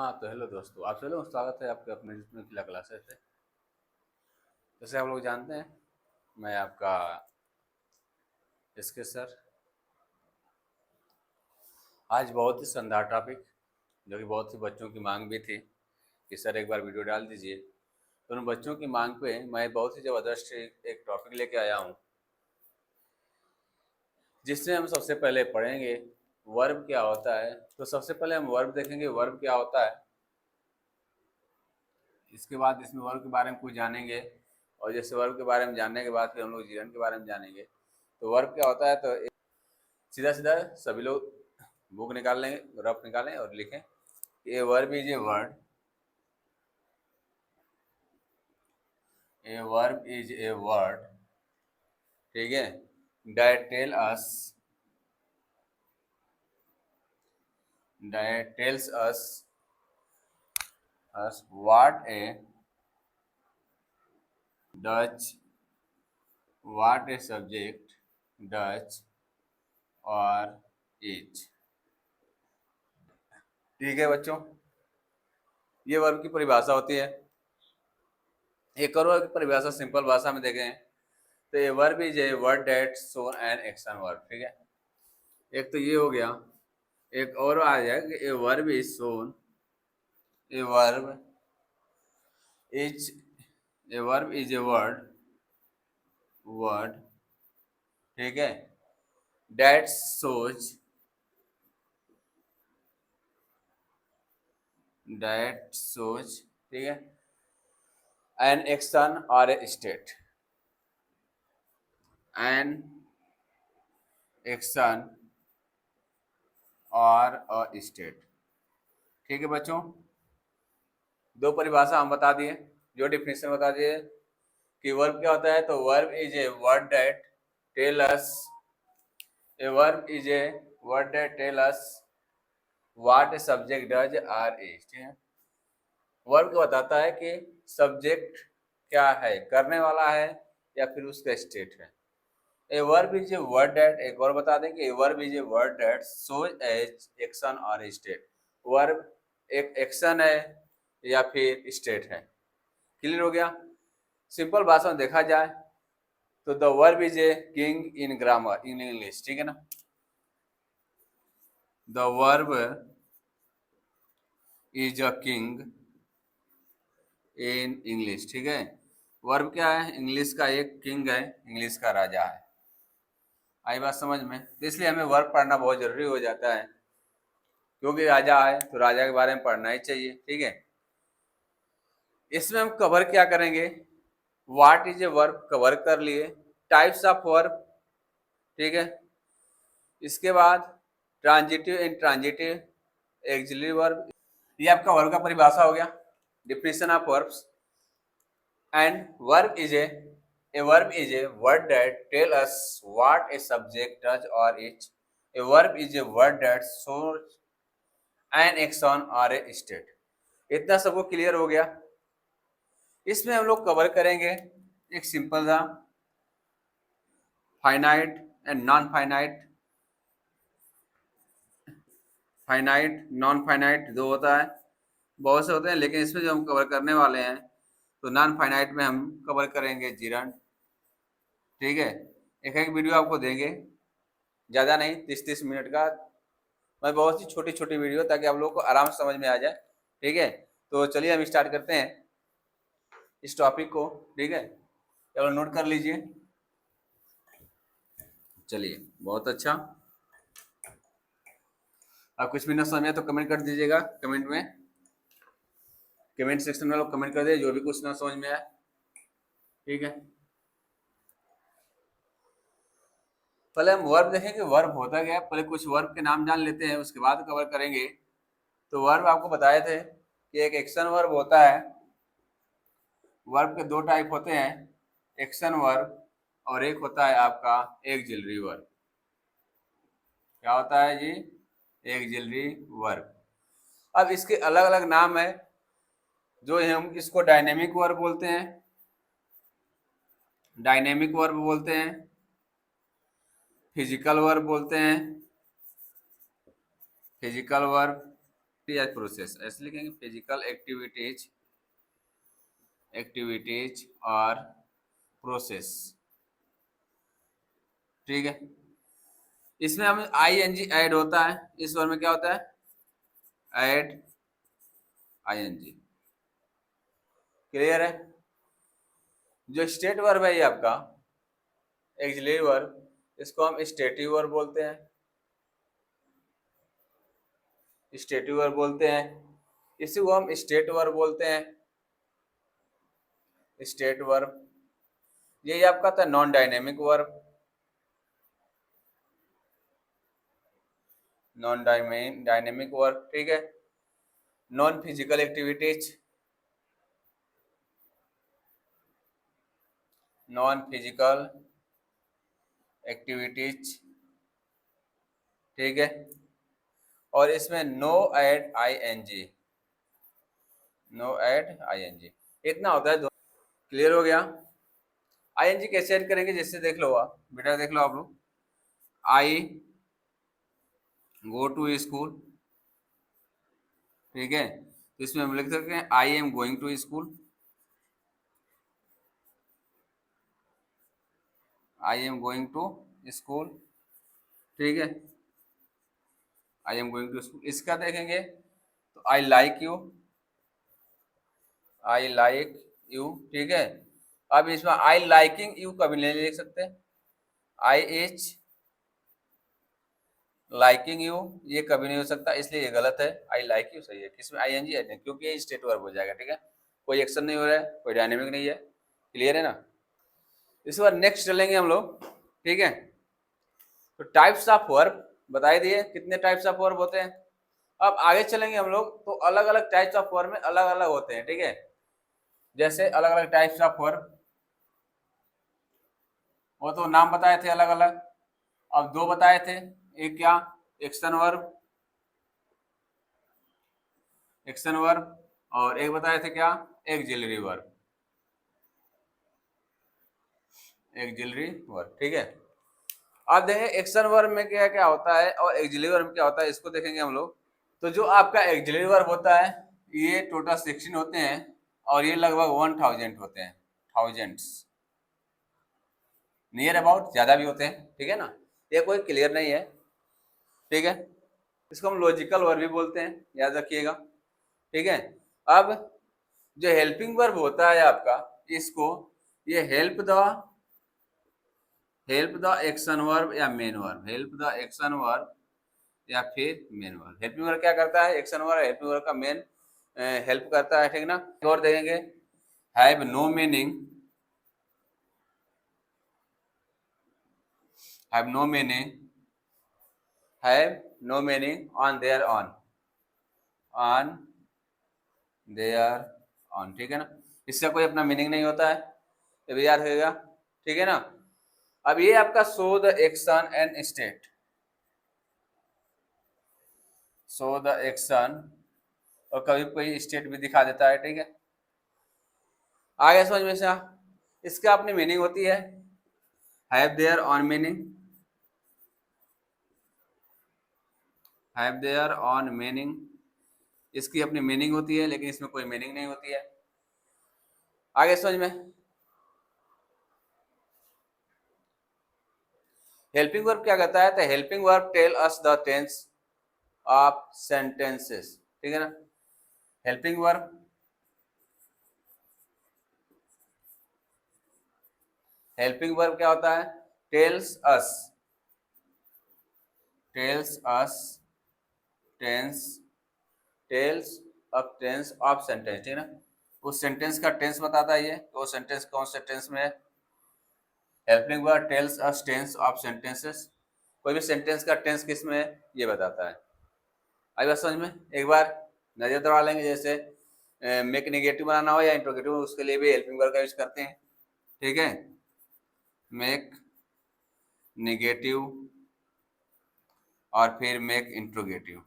हाँ तो हेलो दोस्तों, आप सभी लोगों का स्वागत है आपके अपने जिसमें खिला क्लासेस है। जैसे आप लोग जानते हैं, मैं आपका एसके सर। आज बहुत ही शानदार टॉपिक, जो कि बहुत सी बच्चों की मांग भी थी कि सर एक बार वीडियो डाल दीजिए। तो उन बच्चों की मांग पे मैं बहुत ही ज़बरदस्त एक टॉपिक लेके आया हूँ, जिसमें हम सबसे पहले पढ़ेंगे वर्ब क्या होता है। तो सबसे पहले हम वर्ब देखेंगे, वर्ब क्या होता है। इसके बाद इसमें वर्ब के बारे में कुछ जानेंगे, और जैसे वर्ब के बारे में जानने के बाद फिर हम लोग जीवन के बारे में जानेंगे। तो वर्ब क्या होता है, तो सीधा सीधा सभी लोग बुक निकाल लेंगे, रफ निकालें और लिखें। ए verb is a word, A verb is a word, ठीक है, that tells us what A Dutch what a subject Dutch और इज। ठीक है बच्चों, ये वर्ब की परिभाषा होती है। एक और वर्ब की परिभाषा सिंपल भाषा में देखें तो ए verb is a word that show an action verb, ठीक है। एक तो ये हो गया, एक और आ जाएगा ए verb is shown, A verb is a verb is a word, ठीक है, दैट शोज ठीक है, N action or a state, N action और अ स्टेट। ठीक है बच्चों, दो परिभाषा हम बता दिए, जो डिफिनेशन बता दिए कि वर्ब क्या होता है। तो verb is a word that tell us, a verb is a word that tell us what a subject does or is, ठीक है। वर्ब को बताता है कि सब्जेक्ट क्या है, करने वाला है या फिर उसका स्टेट है। A verb is a word that, एक और बता दें कि a verb is a word that shows as action और स्टेट। वर्ब एक एक्शन है या फिर स्टेट है। क्लियर हो गया। सिंपल भाषा में देखा जाए तो the verb is a king in grammar in English, ठीक है ना। The verb is a king in English, ठीक है। वर्ब क्या है, इंग्लिश का एक किंग है, इंग्लिश का राजा है। आई बात समझ में। तो इसलिए हमें वर्ब पढ़ना बहुत जरूरी हो जाता है, क्योंकि राजा है तो राजा के बारे में पढ़ना ही चाहिए, ठीक है। इसमें हम कवर क्या करेंगे, what is a verb cover कर लिए, टाइप्स ऑफ वर्ब, ठीक है। इसके बाद transitive and transitive auxiliary verb, ये आपका वर्ब का परिभाषा हो गया, definition of verbs. And verb is a verb is a word that tell us what a subject does or is. A verb is a word that shows an action or a state. इतना सबको clear हो गया। इसमें हम लोग cover करेंगे एक simple सा finite and non finite, finite non finite दो होता है, बहुत से होते हैं, लेकिन इसमें जो हम कवर करने वाले हैं तो नॉन फाइनाइट में हम कवर करेंगे जिरंड, ठीक है। एक एक वीडियो आपको देंगे, ज़्यादा नहीं, 30-30 मिनट का, मैं बहुत ही छोटी छोटी वीडियो, ताकि आप लोगों को आराम से समझ में आ जाए, ठीक है। तो चलिए हम स्टार्ट करते हैं इस टॉपिक को, ठीक है। चलो नोट कर लीजिए। चलिए बहुत अच्छा। आप कुछ भी ना समझे तो कमेंट कर दीजिएगा, कमेंट में, कमेंट सेक्शन में लोग कमेंट कर दे जो भी कुछ ना समझ में आए, ठीक है। पहले हम वर्ब देखेंगे, वर्ब होता क्या है, पहले कुछ वर्ब के नाम जान लेते हैं, उसके बाद कवर करेंगे। तो वर्ब आपको बताए थे कि एक एक्शन वर्ब होता है। वर्ब के दो टाइप होते हैं, एक्शन वर्ब और एक होता है आपका एक्सिलरी वर्ब। क्या होता है जी, एक्सिलरी वर्ब। अब इसके अलग अलग नाम है, जो हम इसको डायनेमिक वर्ब बोलते हैं, डायनेमिक वर्ब बोलते हैं, फिजिकल वर्ब बोलते हैं, फिजिकल वर्ब, एक्टिविटी या प्रोसेस, ऐसे लिखेंगे फिजिकल एक्टिविटीज और प्रोसेस। ठीक है, इसमें हम आईएनजी ऐड होता है, इस वर्ड में क्या होता है, ऐड आईएनजी। क्लियर है। जो स्टेट वर्ब है ये आपका एक्सिलरी वर्ब, इसको हम स्टेटिव वर्ब बोलते हैं, स्टेटिव वर्ब बोलते हैं। इसी को हम स्टेट वर्ब बोलते हैं, स्टेट वर्ब। ये आपका था non dynamic verb, non dynamic verb. ठीक है, non physical activities, non physical activities. ठीक है, और इसमें no add ING, no add ING, इतना होता है। क्लियर हो गया। आईएनजी कैसे ऐड करेंगे, जैसे देख लो आप बेटा, देख लो आप लोग, आई गो टू स्कूल। ठीक है, तो इसमें हम लिख सकते हैं I am going to school, I am going to school. ठीक है, I am going to school. इसका देखेंगे तो I like you, I like you. ठीक है, अब इसमें आई लाइकिंग यू कभी नहीं लिख सकते, आई एच लाइकिंग यू ये कभी नहीं हो सकता, इसलिए ये गलत है। आई लाइक यू सही है, किसमें आई एन जी है, क्योंकि ये स्टेट वर्ब हो जाएगा। ठीक है, कोई एक्शन नहीं हो रहा है, कोई डायनेमिक नहीं है। क्लियर है ना। इसके बाद नेक्स्ट चलेंगे हम लोग। ठीक है, तो टाइप्स ऑफ वर्ब बता दिए, कितने टाइप्स ऑफ वर्ब होते हैं। अब आगे चलेंगे हम लोग, तो अलग अलग टाइप्स ऑफ वर्ब में अलग अलग होते हैं। ठीक है, जैसे अलग अलग टाइप्स ऑफ वर्ब, वो तो नाम बताए थे अलग अलग। अब दो बताए थे, एक क्या, एक्शन वर्ब, एक्शन वर्ब, और एक बताए थे क्या, एक्सिलरी वर्ब, एक्सिलरी वर्ब। ठीक है, अब देखें एक्शन वर्ब में क्या क्या होता है और एक्सिलरी वर्ब में क्या होता है, इसको देखेंगे हम लोग। तो जो आपका एक्सिलरी वर्ब होता है ये टोटल 16 होते हैं, और ये लगभग 1000 होते हैं, थाउजेंड्स, नियर अबाउट, ज्यादा भी होते हैं। ठीक है ना, ये कोई क्लियर नहीं है। ठीक है, इसको हम लॉजिकल वर्ब भी बोलते हैं, याद रखिएगा। ठीक है, अब जो हेल्पिंग वर्ब होता है आपका, इसको ये हेल्प द एक्शन वर्ब या main verb, help the action verb या फिर मेन वर्ब। हेल्पिंग वर्ब क्या करता है, एक्शन वर्ब हेल्पिंग वर्ब का मेन हेल्प करता है। ठीक ना, और देखेंगे have no meaning, have no meaning, have no meaning on there on there on. ठीक है ना, इसका कोई अपना मीनिंग नहीं होता है, ये भी याद रहेगा। ठीक है ना, अब ये आपका show the action and state, show the action, और कभी कोई स्टेट भी दिखा देता है। ठीक है, आगे समझ में से इसका अपनी मीनिंग होती है, have their on meaning, have their on meaning, इसकी अपनी मीनिंग होती है, लेकिन इसमें कोई मीनिंग नहीं होती है। आगे समझ में। हेल्पिंग वर्ब क्या कहता है, तो helping verb tell us the tense of sentences. ठीक है ना, हेल्पिंग वर्ब, हेल्पिंग वर्ब क्या होता है, tells us, tells us tense, tells of tense of sentence. ठीक है ना, उस सेंटेंस का टेंस बताता है ये, तो सेंटेंस कौन से टेंस में है। Helping verb tells us tense of sentences, कोई भी सेंटेंस का टेंस किस में है ये बताता है। आई बात समझ में। एक बार नजर दौड़ा लेंगे, जैसे मेक नेगेटिव बनाना हो या इंट्रोगेटिव, उसके लिए भी हेल्पिंग वर्ब का यूज करते हैं। ठीक है, मेक नेगेटिव और फिर मेक इंट्रोगेटिव,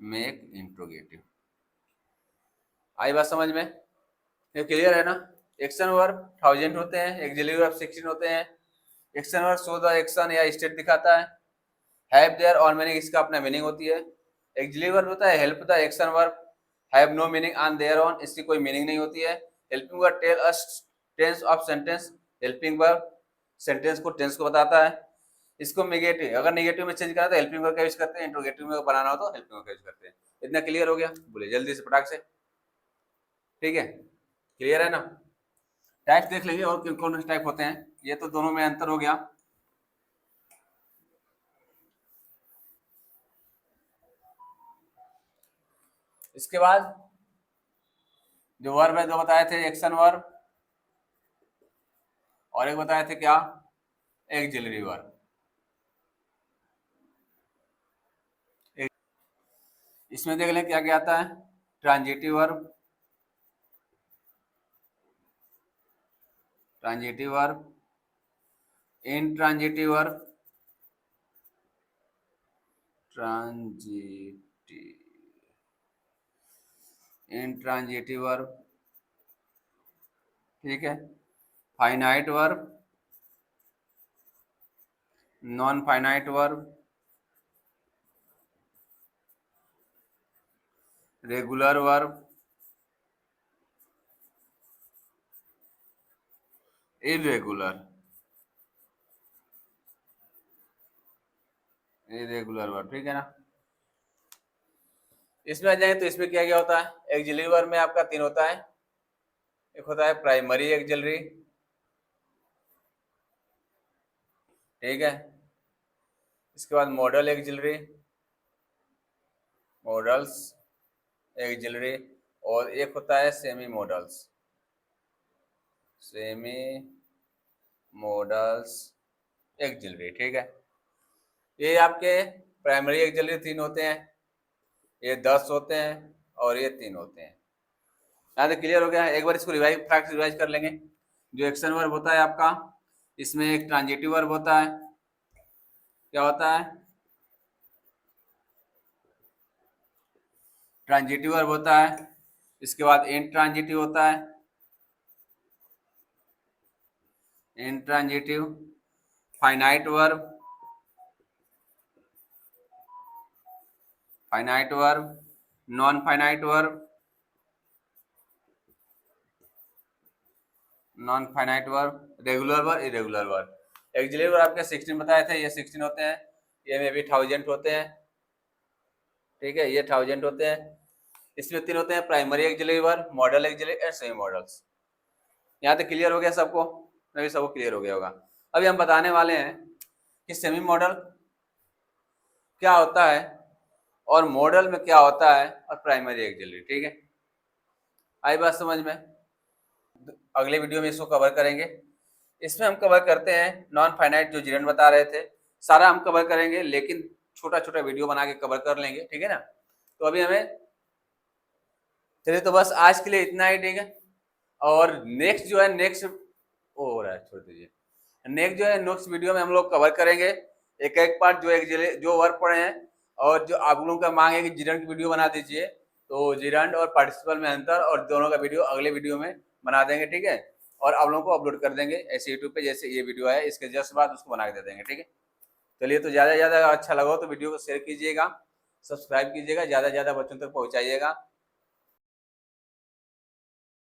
मेक इंट्रोगेटिव। आई बात समझ में, ये क्लियर है ना। एक्शन वर्ब 1000 होते हैं, एक्सिलरी वर्ब 16 होते हैं। Action verb show the action या स्टेट दिखाता है, हैव देयर और मीनिंग, इसका अपना मीनिंग होती है। एक्सिलरी वर्ब होता है help the action verb, have no meaning on there on, इसकी कोई मीनिंग नहीं होती है। Helping verb tell us tense of sentence, helping verb sentence को टेंस को बताता है। इसको नेगेटिव, अगर नेगेटिव में चेंज करा तो हेल्पिंग वर्ब का यूज करते हैं, इंट्रोगेटिव में बनाना हो तो हेल्पिंग वर्ब का यूज करते हैं। इतना क्लियर हो गया? बोले जल्दी से फटाक से। ठीक है, क्लियर है ना? टाइप देख लेंगे और कौन कौन से टाइप होते हैं, ये तो दोनों में अंतर हो गया। इसके बाद जो वर्ब है, दो बताए थे, एक्शन वर्ब और एक बताए थे क्या, एक्सिलरी वर्ब। इसमें देख लें क्या क्या आता है। Transitive verb, transitive verb, intransitive verb, transitive, intransitive verb, ठीक है, finite verb, non finite verb, regular verb, irregular, irregular verb, ठीक है ना? इसमें आ जाए तो इसमें क्या क्या होता है। एक्सिलरी वर्ब में आपका तीन होता है, एक होता है प्राइमरी एक्सिलरी, ठीक है, इसके बाद मॉडल एक्सिलरी, मॉडल्स एक्सिलरी, और एक होता है semi models, semi models axillary, ठीक है। ये आपके प्राइमरी एक्सिलरी तीन होते हैं, ये 10 होते हैं और ये 3 होते हैं। यहाँ तक क्लियर हो गया है? एक बार इसको रिवाइज कर लेंगे। जो एक्शन वर्ब होता है आपका, इसमें एक ट्रांजिटिव वर्ब होता है, क्या होता है, ट्रांजिटिव वर्ब होता है। इसके बाद इनट्रांजिटिव होता है, intransitive, finite verb, finite verb, non finite verb, non finite verb, regular verb, irregular verb. Axillary verb आपके 16 बताए थे, ये 16 होते हैं, ये में भी 1000 होते हैं, ठीक है, ये 1000 होते हैं। इसमें तीन होते हैं, primary axillary verb, model axillary and semi models. यहाँ तक क्लियर हो गया सबको? मैं भी सबको क्लियर हो गया होगा। अभी हम बताने वाले हैं कि सेमी मॉडल क्या होता है और मॉडल में क्या होता है और प्राइमरी एक्सिलरी, ठीक है। आई बात समझ में? अगले वीडियो में इसको कवर करेंगे। इसमें हम कवर करते हैं नॉन फाइनाइट, जो जिरन बता रहे थे, सारा हम कवर करेंगे, लेकिन छोटा छोटा वीडियो बना के कवर कर लेंगे, ठीक है ना। तो अभी हमें चलिए, तो बस आज के लिए इतना ही, ठीक है। और नेक्स्ट जो है, नेक्स्ट हो रहा है, छोड़ दीजिए। नेक्स्ट जो है, नेक्स्ट वीडियो में हम लोग कवर करेंगे एक एक पार्ट, जो वर्ब पढ़े हैं, और जो आप लोगों का मांग है कि जिरंड की वीडियो बना दीजिए, तो जिरंड और पार्टिसिपल में अंतर और दोनों का वीडियो अगले वीडियो में बना देंगे, ठीक है। और आप लोगों को अपलोड कर देंगे ऐसे यूट्यूब पे, जैसे ये वीडियो है इसके जस्ट बाद उसको बना के दे देंगे, ठीक है। चलिए, तो ज़्यादा से ज़्यादा अच्छा लगा हो तो वीडियो को शेयर कीजिएगा, सब्सक्राइब कीजिएगा, ज़्यादा से ज़्यादा बच्चों तक पहुँचाइएगा।